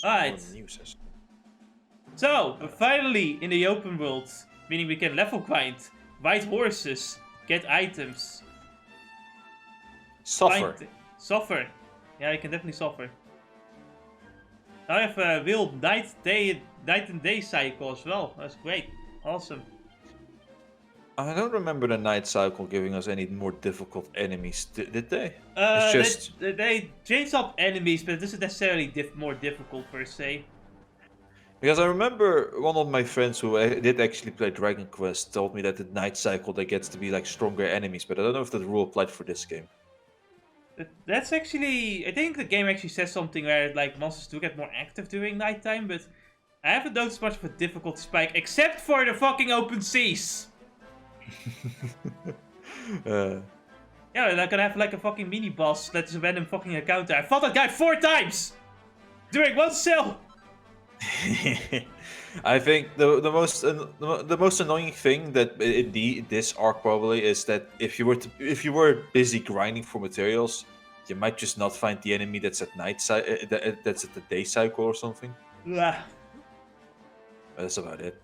Some more Alright. muses. So, we're finally in the open world, meaning we can level grind, ride horses, get items, Suffer. suffer. Yeah, you can definitely suffer. Now I have a real night and day cycle as well. That's great. Awesome. I don't remember the night cycle giving us any more difficult enemies, did they? It's just They change up enemies, but it isn't necessarily more difficult per se. because I remember one of my friends who did actually play Dragon Quest told me that the night cycle there gets to be like stronger enemies, but I don't know if that rule applied for this game. That's actually, I think the game actually says something where like monsters do get more active during nighttime, but I haven't noticed much of a difficulty spike, except for the fucking open seas. Yeah, they're gonna have like a fucking mini boss that's a random fucking encounter. I fought that guy 4 times during one cell. I think the most annoying thing that in this arc probably is that if you were busy grinding for materials, you might just not find the enemy that's at that's at the day cycle or something. Blah. That's about it.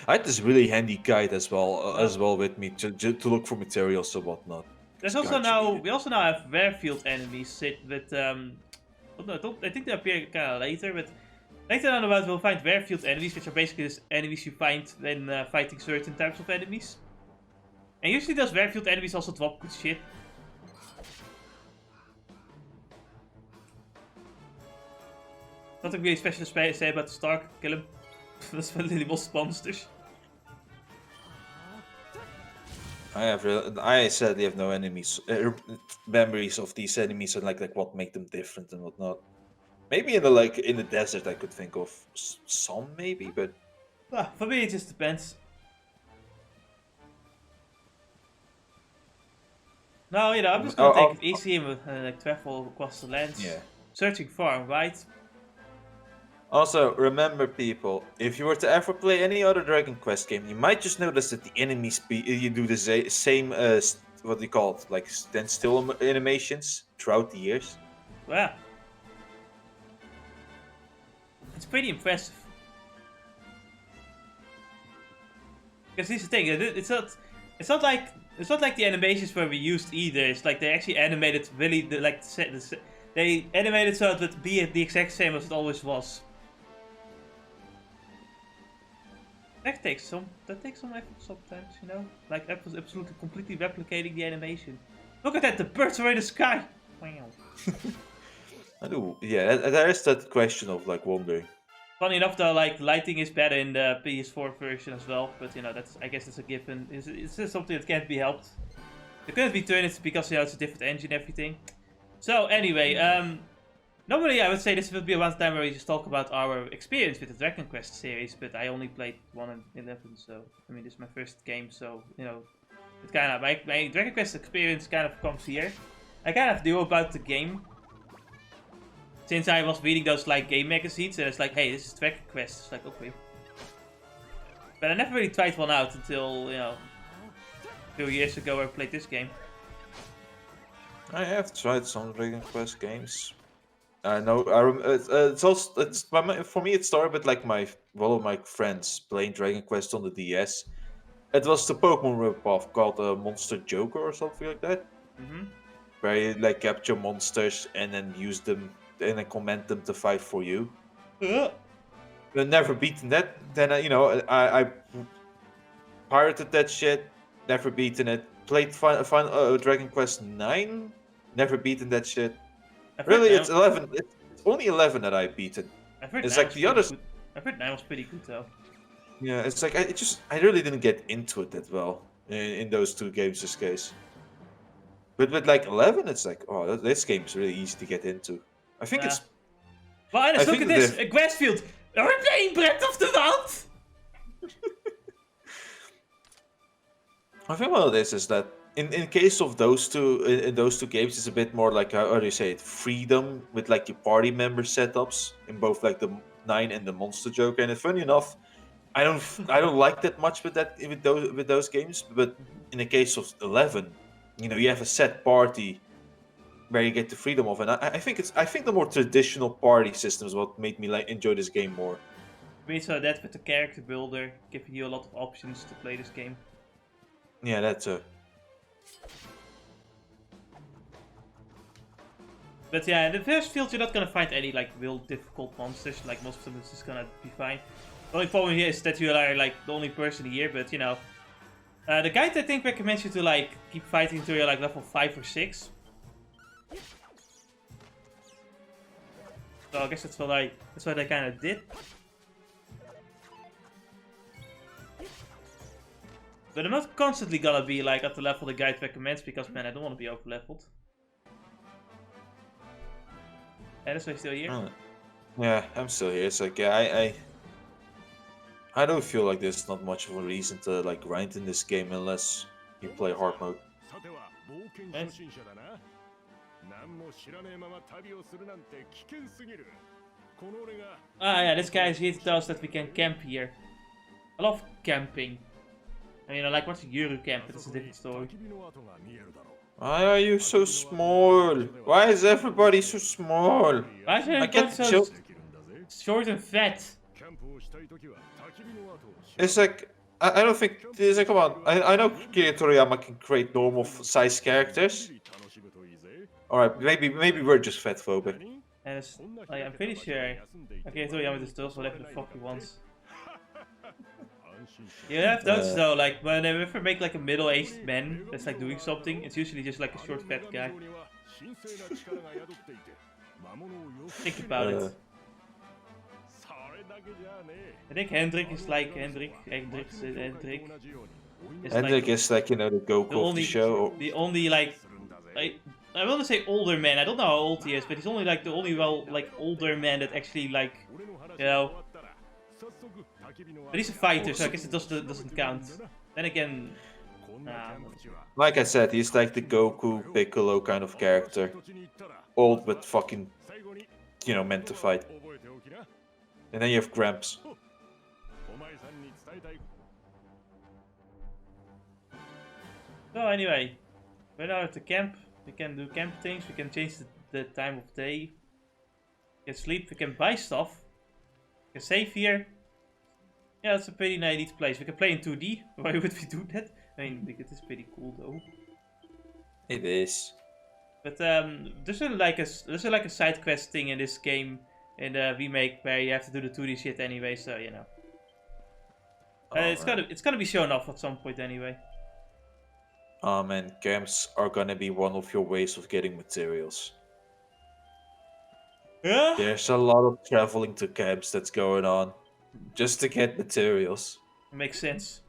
I had this really handy guide as well with me to look for materials and whatnot. There's This also guide should be now it. we also now have Rarefield enemies sit with I think they appear kind of later, but later on about we'll find Rarefield enemies, which are basically just enemies you find when fighting certain types of enemies. And usually those Rarefield enemies also drop good shit. Nothing really special to say about the Stark. Kill him. That's literally most monsters. I sadly have no enemies memories of these enemies and like what make them different and whatnot. Maybe in the desert I could think of some maybe, but For me it just depends. No, you know, I'm just gonna take it easy and like travel across the lands. yeah. Searching far and wide. Also, remember people, if you were to ever play any other Dragon Quest game, you might just notice that the enemies you do the same what do you call it, like standstill animations throughout the years. Wow. It's pretty impressive. Because here's the thing, it's not like the animations were reused either. It's like they actually animated really they animated so it would be the exact same as it always was. That takes some effort sometimes, you know? Like absolutely completely replicating the animation. Look at that, the birds are in the sky! Wow. I do, yeah, there is that question of like wondering. Funny enough though, like lighting is better in the PS4 version as well, but you know, I guess it's a given. It's just something that can't be helped. It couldn't be turned because you know it's a different engine and everything. So anyway, normally I would say this would be around the time where we just talk about our experience with the Dragon Quest series, but I only played 1 and 11, so I mean this is my first game, so you know, it kind of my Dragon Quest experience kind of comes here. I kind of knew about the game since I was reading those like game magazines, and it's like, hey, this is Dragon Quest. It's like, okay, but I never really tried one out until you know, a few years ago I played this game. I have tried some Dragon Quest games. I know. It's also for me. It started with like one of my friends playing Dragon Quest on the DS. It was the Pokemon ripoff called Monster Joker or something like that, where you like capture monsters and then use them and then command them to fight for you. I've never beaten that. Then I pirated that shit. Never beaten it. Played Dragon Quest 9. Never beaten that shit. Really, it's 11. It's only 11 that I beaten. It's like the others. I've heard 9 was pretty good though. Yeah, it's like I really didn't get into it that well in those two games this case. But with like 11, it's like, oh, this game is really easy to get into. I think it's. Well, Alice, look at this! A grassfield! Are we playing Breath of the Wild? I think what it is that in case of those two in those two games, it's a bit more like how do you say it, freedom with like your party member setups in both like the 9 and the Monster Joker. And funny enough, I don't like that much with those games. But in the case of 11, you know, you have a set party where you get the freedom of. And I think the more traditional party system is what made me like enjoy this game more. We saw that with the character builder, giving you a lot of options to play this game. Yeah, that's But yeah, in the first field you're not gonna find any like real difficult monsters. Like most of them is just gonna be fine. The only problem here is that you are like the only person here. But you know, the guide I think recommends you to like keep fighting until you're like level 5 or 6. So I guess that's what I kind of did. But I'm not constantly gonna be like at the level the guide recommends because man, I don't want to be over leveled. And that's why I'm still here. Yeah, I'm still here. It's like I don't feel like there's not much of a reason to like grind in this game unless you play hard mode. Nice. Ah yeah, this guy is here to tell us that we can camp here. I love camping. I mean, I like watching Yuru camp, but it's a different story. Why are you so small? Why is everybody so small? Why is I everyone get so short and fat? It's like I don't think it's like come on. I know Kira Toriyama can create normal size characters. Alright, maybe we're just fat phobic. And it's, like, I'm pretty sure. Okay, Toriyama just does whatever the fuck he wants. You have those though, like when they ever make like a middle-aged man that's like doing something, it's usually just like a short fat guy. Think about it. I think Hendrik is like Hendrik is like, you know, the Goku of the show. The only like I want to say older man. I don't know how old he is, but he's only like the only older man that actually like, you know. But he's a fighter, so I guess it doesn't count. Then again, nah. Like I said, he's like the Goku Piccolo kind of character, old but fucking, you know, meant to fight. And then you have Gramps. So anyway, we're now at the camp. We can do camp things. We can change the time of day. We can sleep. We can buy stuff. We can save here. Yeah, it's a pretty nice place. We can play in 2D. Why would we do that? I mean, it is pretty cool though. It is. But there's like a side quest thing in this game in the remake where you have to do the 2D shit anyway. So you know, it's gonna be shown off at some point anyway. And camps are gonna be one of your ways of getting materials. Yeah. There's a lot of traveling to camps that's going on. Just to get materials. Makes sense.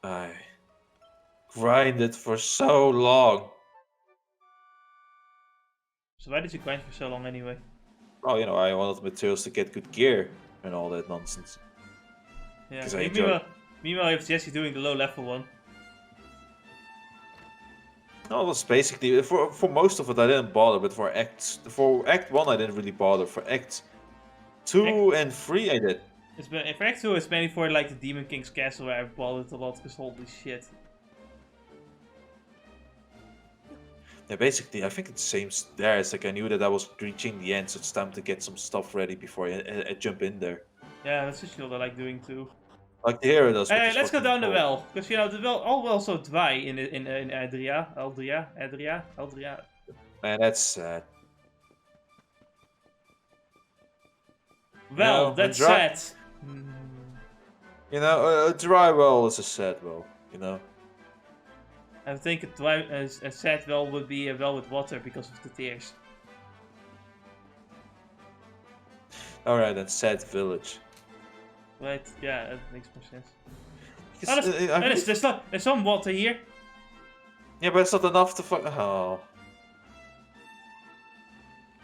I grinded for so long. So why did you grind for so long anyway? Oh, you know, I wanted materials to get good gear and all that nonsense. Yeah. I Meanwhile, it's Jesse doing the low level one. No, it was basically for most of it I didn't bother, but for Act 1 I didn't really bother. For Act 2 and 3 I did. For Act 2 it's mainly for like the Demon King's castle where I bothered a lot because holy shit. Yeah, basically I think it's the same there. It's like I knew that I was reaching the end, so it's time to get some stuff ready before I jump in there. Yeah, that's usually what I like doing too. Like the hero does. Let's go down the well, because you know the well, all wells are dry in Adria. Man, that's sad. Well, You know, that's dry... sad. You know, a dry well is a sad well. You know. I think a sad well would be a well with water because of the tears. All right, then sad village. Right, yeah, that makes more sense. There's some water here. Yeah, but it's not enough to fuck. Oh.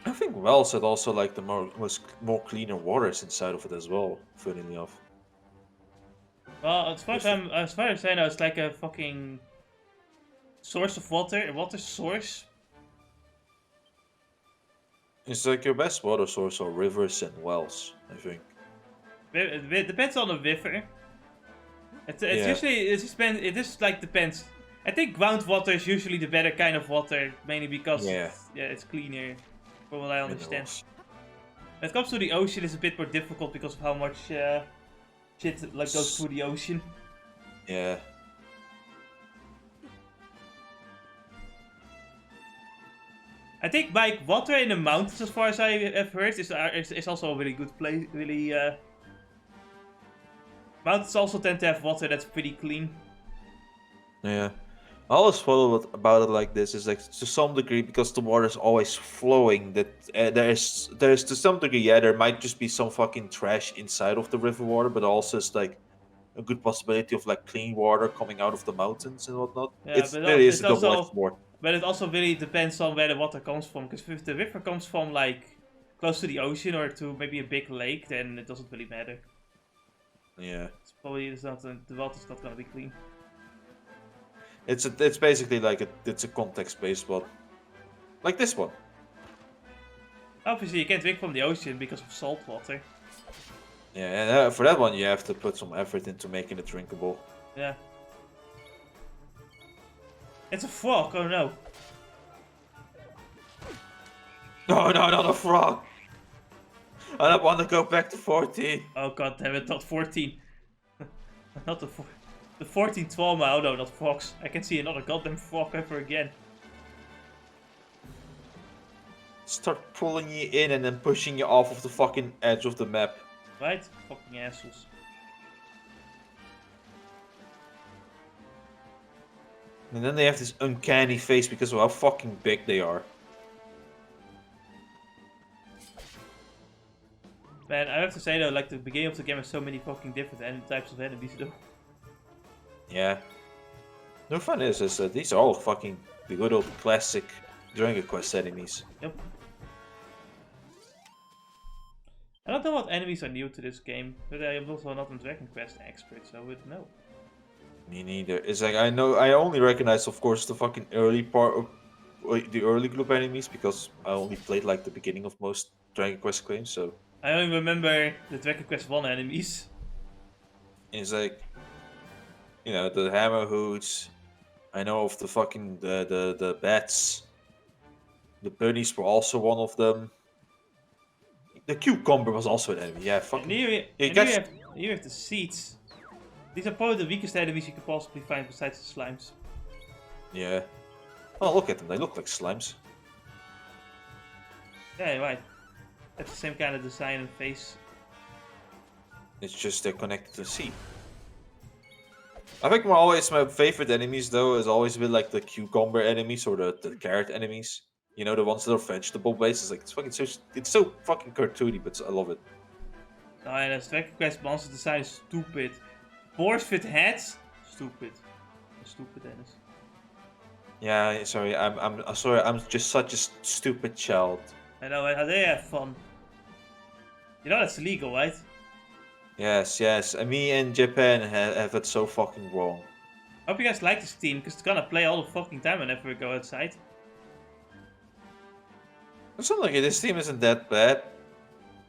I think wells had also like the more cleaner waters inside of it as well. Funny enough. Well, as far as I know, it's like a fucking source of water, a water source. It's like your best water source are rivers and wells, I think. It depends on the river. Usually it just depends. I think groundwater is usually the better kind of water, mainly because Yeah, it's cleaner, from what I understand. minerals. When it comes to the ocean, it's a bit more difficult because of how much shit like goes S- through the ocean. Yeah. I think like water in the mountains, as far as I have heard, is also a really good place. Really, mountains also tend to have water that's pretty clean. Yeah. I always follow about it like this is like to some degree because the water is always flowing. That there's to some degree, yeah, there might just be some fucking trash inside of the river water, but also it's like a good possibility of like clean water coming out of the mountains and whatnot. Yeah, but There is it's a double-edged also, sword. but it also really depends on where the water comes from. Because if the river comes from like close to the ocean or to maybe a big lake, then it doesn't really matter. Yeah, It's not the water's not gonna be clean. it's basically like it's a context-based one, like this one. Obviously, you can't drink from the ocean because of salt water. Yeah, and for that one you have to put some effort into making it drinkable. Yeah. It's a frog, oh no. No, no, not a frog. I don't want to go back to 14. Oh god damn it, not 14. Not the 14 trauma, oh no, not frogs. I can see another goddamn frog ever again. Start pulling you in and then pushing you off of the fucking edge of the map. Right? Fucking assholes. And then they have this uncanny face because of how fucking big they are. Man, I have to say though, like the beginning of the game has so many fucking different types of enemies though. Yeah. The fun is that these are all fucking the good old classic Dragon Quest enemies. Yep. I don't know what enemies are new to this game, but I am also not a Dragon Quest expert, so I would know. Me neither. It's like I only recognize, of course, the fucking early part of the early group enemies because I only played like the beginning of most Dragon Quest games. So I only remember the Dragon Quest 1 enemies. it's like, you know, the hammer hoods. I know of the fucking the bats. The bunnies were also one of them. The cucumber was also an enemy. Yeah, And fucking. here, You and guys. here you have the seeds. These are probably the weakest enemies you could possibly find besides the slimes. Yeah. Oh, look at them. They look like slimes. Yeah, right. That's the same kind of design and face. It's just they're connected to the sea. I think my favorite enemies though has always been like the cucumber enemies or the carrot enemies. You know, the ones that are vegetable based. It's like it's so fucking cartoony, but I love it. Oh, and the Dragon Quest monster design is stupid. Boars with heads? Stupid. Stupid, Dennis. Yeah, sorry. I'm sorry. I'm just such a stupid child. I know, how they have fun. You know that's illegal, right? Yes, yes. And me and Japan have it so fucking wrong. Hope you guys like this team, because it's gonna play all the fucking time whenever we go outside. It's not like this team isn't that bad.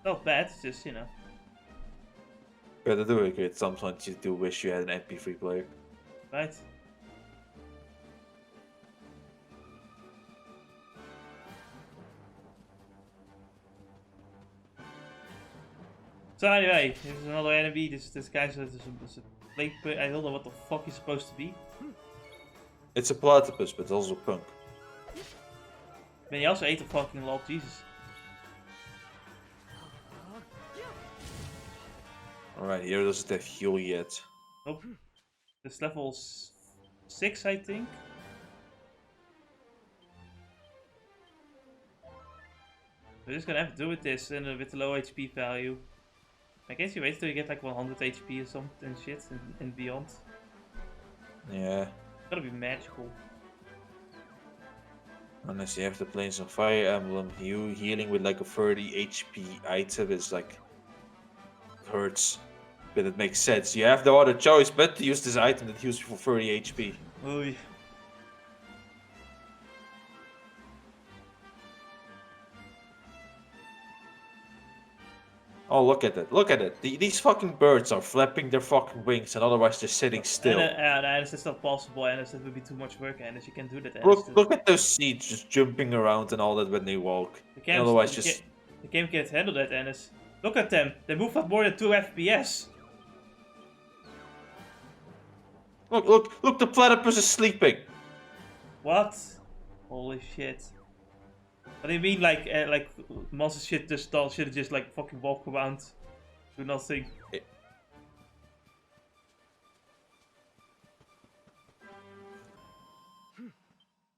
Not bad, it's just, you know. But I do agree. At some point, you do wish you had an MP3 player. Right? So anyway, here's another enemy. This guy's a lake. I don't know what the fuck he's supposed to be. It's a platypus, but also punk. Man, he also ate a fucking lot. Jesus. Alright, here doesn't have heal yet. Nope. This level 6, I think. We're just gonna have to do with this and with the low HP value. I guess you wait till you get like 100 HP or something and shit and beyond. Yeah. It's gonna be magical. Unless you have to play some Fire Emblem, you healing with like a 30 HP item is like hurts. But it makes sense. You have no other choice but to use this item that heals you for 30 HP. Oh yeah. Oh, look at it! Look at it! These fucking birds are flapping their fucking wings, and otherwise they're sitting still. And it's not possible, and that would be too much work, and you can do that. Look at those seeds just jumping around and all that when they walk. And otherwise, just the game can't handle that, Ennis. Look at them. They move at more than 2 FPS. look! The platypus is sleeping. What? Holy shit! What do you mean, like monster shit should just like fucking walk around, do nothing?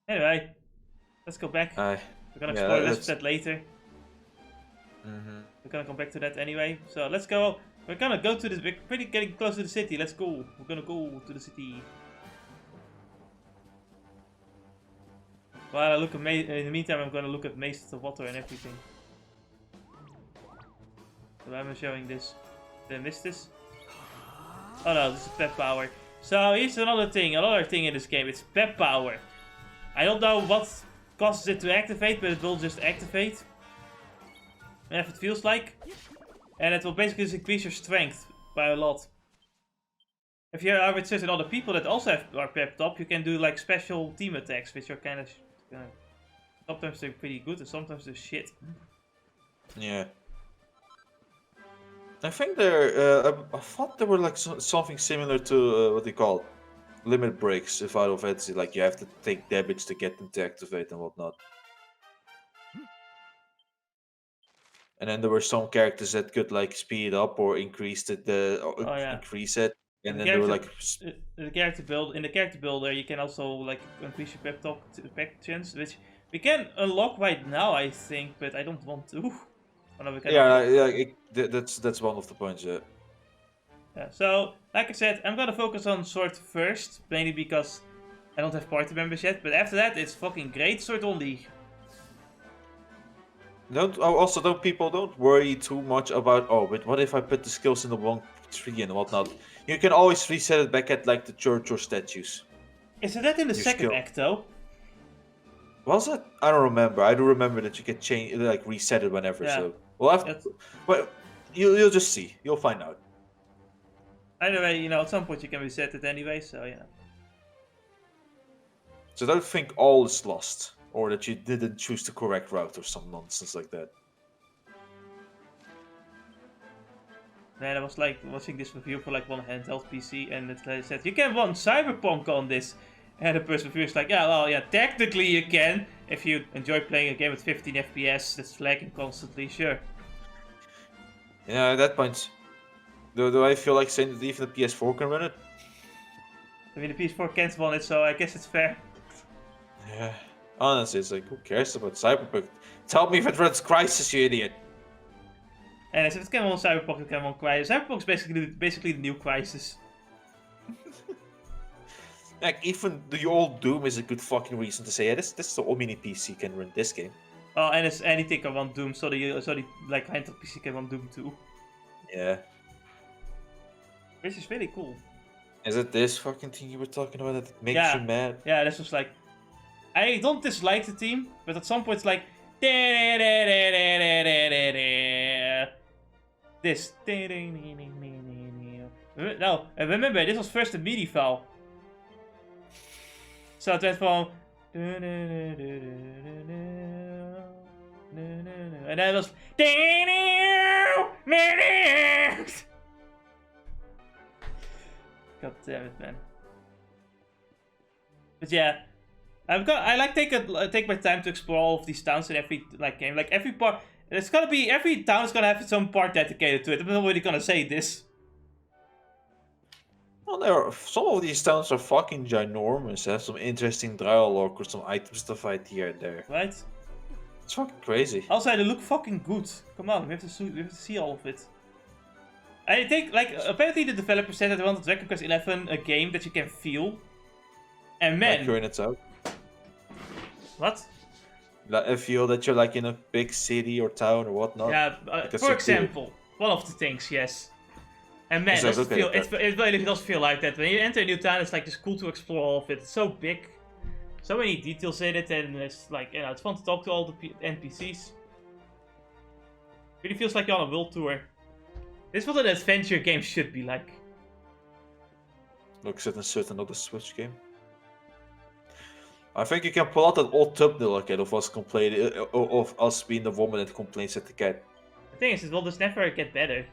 Anyway, let's go back. We're gonna explore this that later. We're gonna come back to that anyway. So let's go. We're gonna go to this. We're pretty getting close to the city. Let's go. We're gonna go to the city. While I look at in the meantime, I'm gonna look at Maze of Water and everything. So I'm showing this. Did I miss this? Oh no, this is pep power. So here's another thing in this game. It's pep power. I don't know what causes it to activate, but it will just activate. If it feels like. And it will basically just increase your strength by a lot. If you are with certain other people that also are pepped up, you can do like special team attacks, which are kind of sometimes they're pretty good and sometimes they're shit. Yeah. I think they're. I thought they were like something similar to what they call limit breaks in Final Fantasy. Like you have to take damage to get them to activate and whatnot. And then there were some characters that could like speed up or increase it, increase it. And then there were like the character build in the character builder. You can also like increase your pep chance, which we can unlock right now, I think, but I don't want to. Oh, no, we can that's one of the points. Yeah. So, like I said, I'm gonna focus on Sword first, mainly because I don't have party members yet. But after that, it's fucking great Sword only. Don't people worry too much about but what if I put the skills in the wrong tree and whatnot? You can always reset it back at like the church or statues. Isn't that in the second act though? Was it? I don't remember. I do remember that you can change, like reset it whenever. Yeah. So well, you'll just see. You'll find out. Anyway, at some point you can reset it anyway. So yeah. So don't think all is lost, or that you didn't choose the correct route, or some nonsense like that. Man, I was like watching this review for like one handheld PC, and it said you can run Cyberpunk on this. And the person review is like, yeah, technically you can if you enjoy playing a game with 15 FPS that's lagging constantly, sure. Yeah, at that point, do I feel like saying that even the PS4 can run it? I mean, the PS4 can't run it, so I guess it's fair. Yeah, honestly, it's like, who cares about Cyberpunk? Tell me if it runs Crysis, you idiot. And if it can run Cyberpunk, it can run Crysis. Cyberpunk's basically the new Crysis. Like, even the old Doom is a good fucking reason to say, yeah, this the old mini PC can run this game. Oh, and it's anything can run Doom, so the like handheld PC can run Doom too. Yeah. Which is really cool. Is it this fucking thing you were talking about that makes you mad? Yeah, this was like, I don't dislike the theme, but at some point it's like this. No, and remember this was first a MIDI file. So it went from and then it was God damn it, man. But yeah, I like take my time to explore all of these towns in every game. Like every part, every town is gonna have its own part dedicated to it. I'm not really gonna say this. Well, some of these towns are fucking ginormous. Have some interesting dialogue or some item stuff right here and there. Right? It's fucking crazy. Also, they look fucking good. Come on, we have to see all of it. I think, apparently the developer said that they wanted Dragon Quest 11 a game that you can feel. And man... Like you're in its own. What? Like, I feel that you're like in a big city or town or whatnot. Yeah, for example, one of the things, yes. And man, it really does feel like that. When you enter a new town, it's like just cool to explore all of it. It's so big. So many details in it, and it's like, it's fun to talk to all the NPCs. Really feels like you're on a world tour. This is what an adventure game should be like. Looks at a certain other Switch game. I think you can pull out that old thumbnail again of us complaining, of us being the woman that complains at the cat. The thing is, it will just never get better.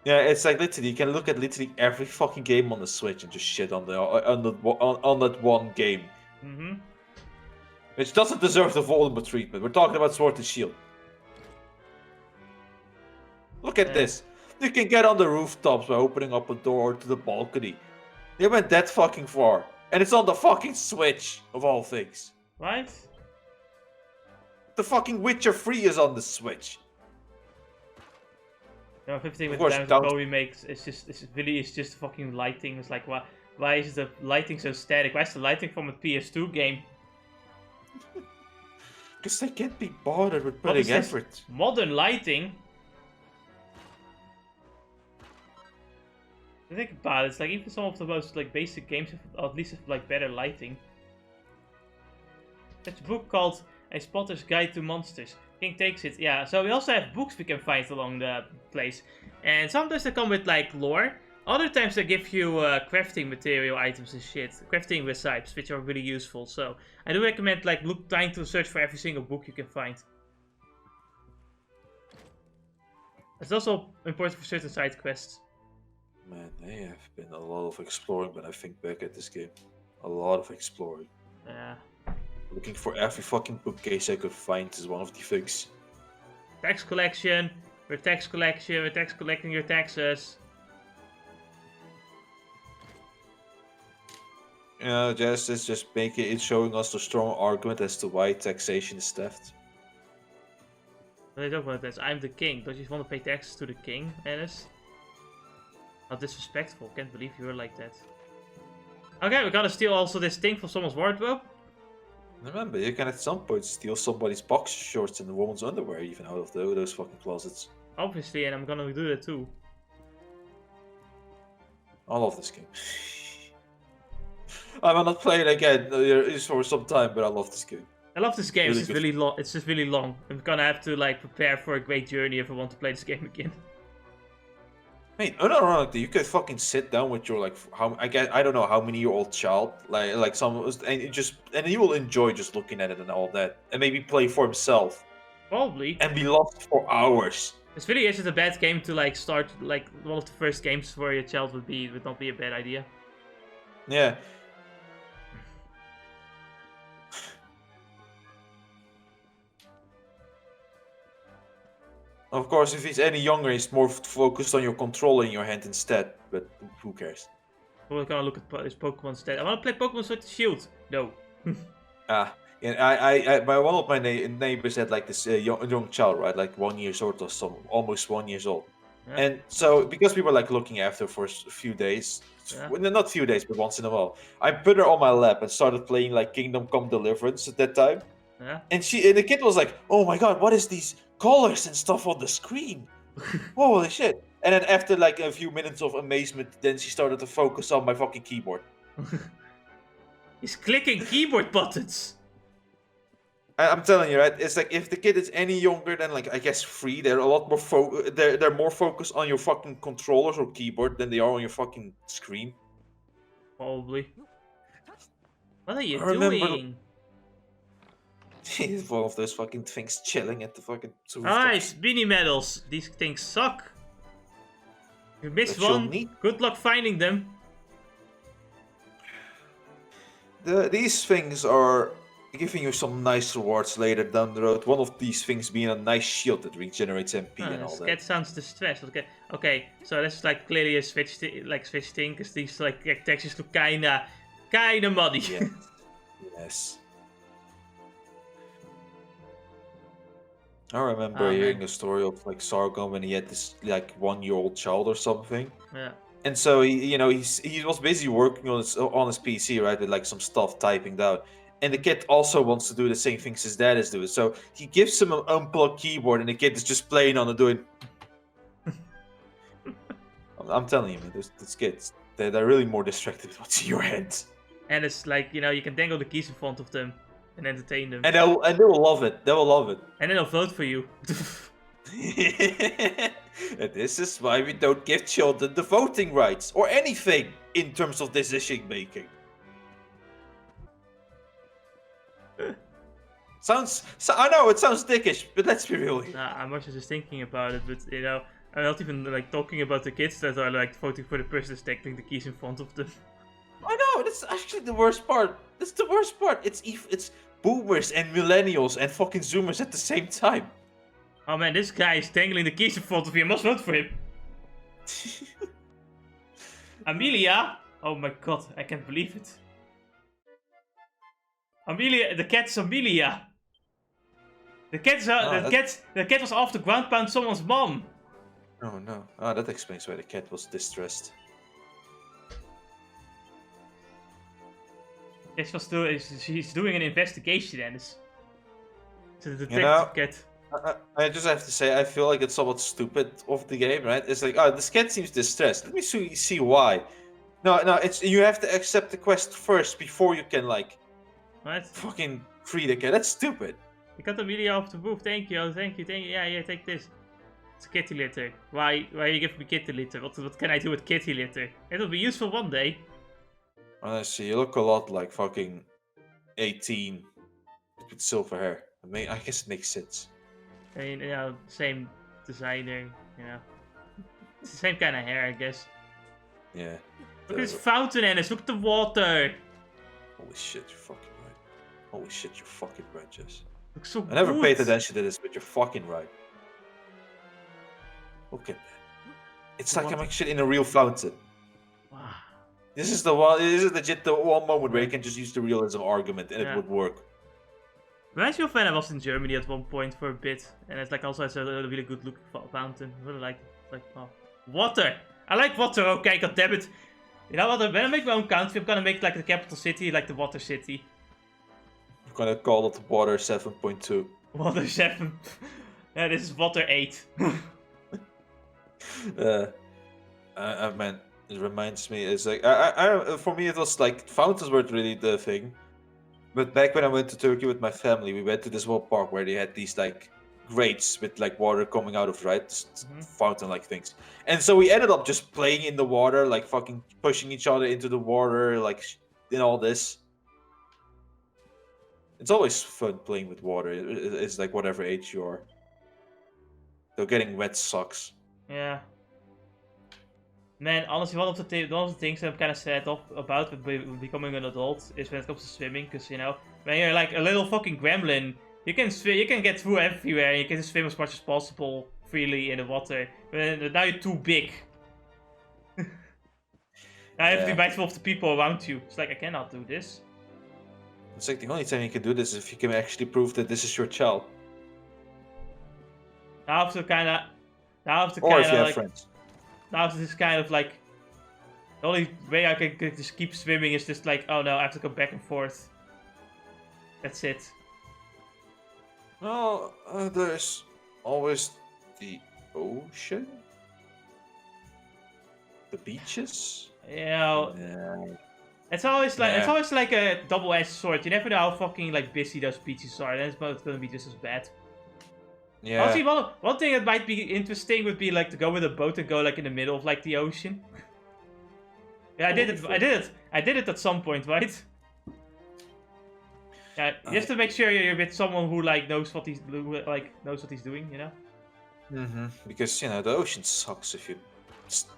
Yeah, it's like literally you can look at literally every fucking game on the Switch and just shit on that one game, Mm-hmm. which doesn't deserve the Voldemort treatment. We're talking about Sword and Shield. Look at this. You can get on the rooftops by opening up a door to the balcony. They went that fucking far. And it's on the fucking Switch, of all things. Right? The fucking Witcher 3 is on the Switch. You know, 15 with Of course, the don't- Kobe makes, it's just fucking lighting. It's like, why is the lighting so static? Why is the lighting from a PS2 game? Because they can't be bothered with What is putting this? effort. Modern lighting? I think about it, it's like even some of the most like basic games have at least have like better lighting. There's a book called A Spotter's Guide to Monsters. King takes it, yeah. So we also have books we can find along the place. And sometimes they come with like lore. Other times they give you crafting material items and shit. Crafting recipes, which are really useful. So I do recommend like trying to search for every single book you can find. It's also important for certain side quests. Man, they have been a lot of exploring when I think back at this game. A lot of exploring. Yeah. Looking for every fucking bookcase I could find is one of the things. Tax collection. We're tax collecting your taxes. Yeah, it's just making it showing us the strong argument as to why taxation is theft. What I don't want this. I'm the king. Don't you want to pay taxes to the king, Alice? How disrespectful. Can't believe you were like that. Okay, we're gonna steal also this thing from someone's wardrobe. Remember, you can at some point steal somebody's boxer shorts and a woman's underwear even out of those fucking closets. Obviously, and I'm gonna do that too. I love this game. I will not play it again for some time, but I love this game. I love this game. Really It's just good. really long. It's just really long. I'm gonna have to like prepare for a great journey if I want to play this game again. Mate, unironically, you could fucking sit down with your like I don't know how many year old child like some and he will enjoy just looking at it and all that, and maybe play for himself Probably. and be lost for hours. This really isn't a bad game to like start. Like one of the first games for your child would not be a bad idea. Yeah. Of course, if he's any younger, he's more focused on your controller in your hand instead. But who cares? We're gonna look at his Pokemon instead. I wanna play Pokemon Sword and Shield. No. And one of my neighbors had like this young child, right, like 1 year old or some, almost 1 year old. Yeah. And so because we were like looking after for a few days, Yeah. well, not few days, but once in a while, I put her on my lap and started playing like Kingdom Come Deliverance at that time. Yeah. And the kid was like, "Oh my god, what is these colors and stuff on the screen? Holy shit!" And then after like a few minutes of amazement, then she started to focus on my fucking keyboard. He's clicking keyboard buttons. I'm telling you, right? It's like if the kid is any younger than like I guess 3, they're a lot more they're more focused on your fucking controllers or keyboard than they are on your fucking screen. Probably. What are you I remember- doing? He's one of those fucking things chilling at the fucking Nice, beanie medals. These things suck. You missed But you'll one. need- Good luck finding them. These things are giving you some nice rewards later down the road. One of these things being a nice shield that regenerates MP and all This that. cat sounds distressed. Okay, so this is like clearly a switch thing, because these like textures look kinda muddy. Yes. Yes. I remember Oh, hearing man. a story of like Sargon when he had this like 1 year old child or something. Yeah. And so he was busy working on his PC, right, with like some stuff typing down. And the kid also wants to do the same things his dad is doing. So he gives him an unplugged keyboard, and the kid is just playing on it, doing. I'm telling you, man, these kids, they're really more distracted with what's in your head. And it's like, you can dangle the keys in front of them and entertain them. And they will love it. They will love it. And then they'll vote for you. And this is why we don't give children the voting rights or anything in terms of decision making. I know it sounds dickish, but let's be real here. Nah, I'm also just thinking about it, but you know, I'm not even like talking about the kids that are like voting for the person that's taking the keys in front of them. I know, that's actually the worst part. That's the worst part. It's boomers and millennials and fucking zoomers at the same time. Oh man, this guy is dangling the keys in front of you. I must vote for him. Amelia? Oh my god, I can't believe it. Amelia, the cat's Amelia. The cat was after groundpound someone's mom. Oh no. Ah, that explains why the cat was distressed. She's doing an investigation, and it's a detective know, cat. I just have to say, I feel like it's somewhat stupid of the game, right? It's like, oh, this cat seems distressed. Let me see why. No, it's you have to accept the quest first before you can like What? fucking free the cat. That's stupid. You got Amelia off the roof. Thank you. Yeah, take this. It's kitty litter. Why you give me kitty litter? What can I do with kitty litter? It'll be useful one day. Honestly, you look a lot like fucking 18 with silver hair. I mean, I guess it makes sense. I mean, you know, same designer, you know. It's the same kind of hair, I guess. Yeah. Look at this fountain, Ennis. Look at the water. Holy shit, you're fucking right. Holy shit, you're fucking right, Jess. Looks so I never good. paid attention to this, but you're fucking right. Look at that. It's like I'm actually in a real fountain. Wow. This is legit the one moment where you can just use the realism argument and it would work. Reminds me of when I was in Germany at one point for a bit, and it's like also it's a really good looking fountain. I really like it. It's like, oh, water. I like water. Okay, god damn it. You know what? When I make my own country, I'm gonna make like the capital city, like the water city. I'm gonna call it Water 7.2. Water 7. Yeah, this is Water 8. Man, it reminds me. It's like for me, it was like fountains weren't really the thing. But back when I went to Turkey with my family, we went to this one park where they had these like grates with like water coming out of, right? Fountain-like things. And so we ended up just playing in the water, like fucking pushing each other into the water, like in all this. It's always fun playing with water. It's like whatever age you are. Though getting wet sucks. Yeah. Man, honestly, one of the things I'm kind of sad about with becoming an adult is when it comes to swimming, because you know, when you're like a little fucking gremlin, you can swim, you can get through everywhere, and you can just swim as much as possible freely in the water. But now you're too big. Now you have to be mindful of the people around you. It's like, I cannot do this. It's like the only time you can do this is if you can actually prove that this is your child. Now I have to kind of, Or if you have friends. now it's just kind of like, the only way I can just keep swimming is just like, oh no, I have to go back and forth. That's it. Well, there's always the ocean, the beaches. You know, it's always like a double-edged sword. You never know how fucking like busy those beaches are. Then it's both gonna be just as bad. Yeah. Honestly, one thing that might be interesting would be like to go with a boat and go like in the middle of like the ocean. Yeah, I did it at some point, right? Yeah, you have to make sure you're with someone who like knows what he's doing, you know. Because you know the ocean sucks if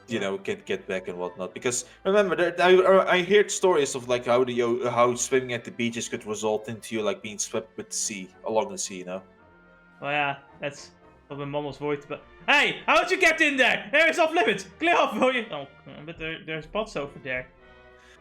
you know can't get back and whatnot. Because remember, I heard stories of like how swimming at the beaches could result into you like being swept with the sea along the sea, you know. Oh yeah, that's what my mom was worried about. Hey, how'd you get in there? There is off limits. Clear off, will you? Oh, but there's spots over there.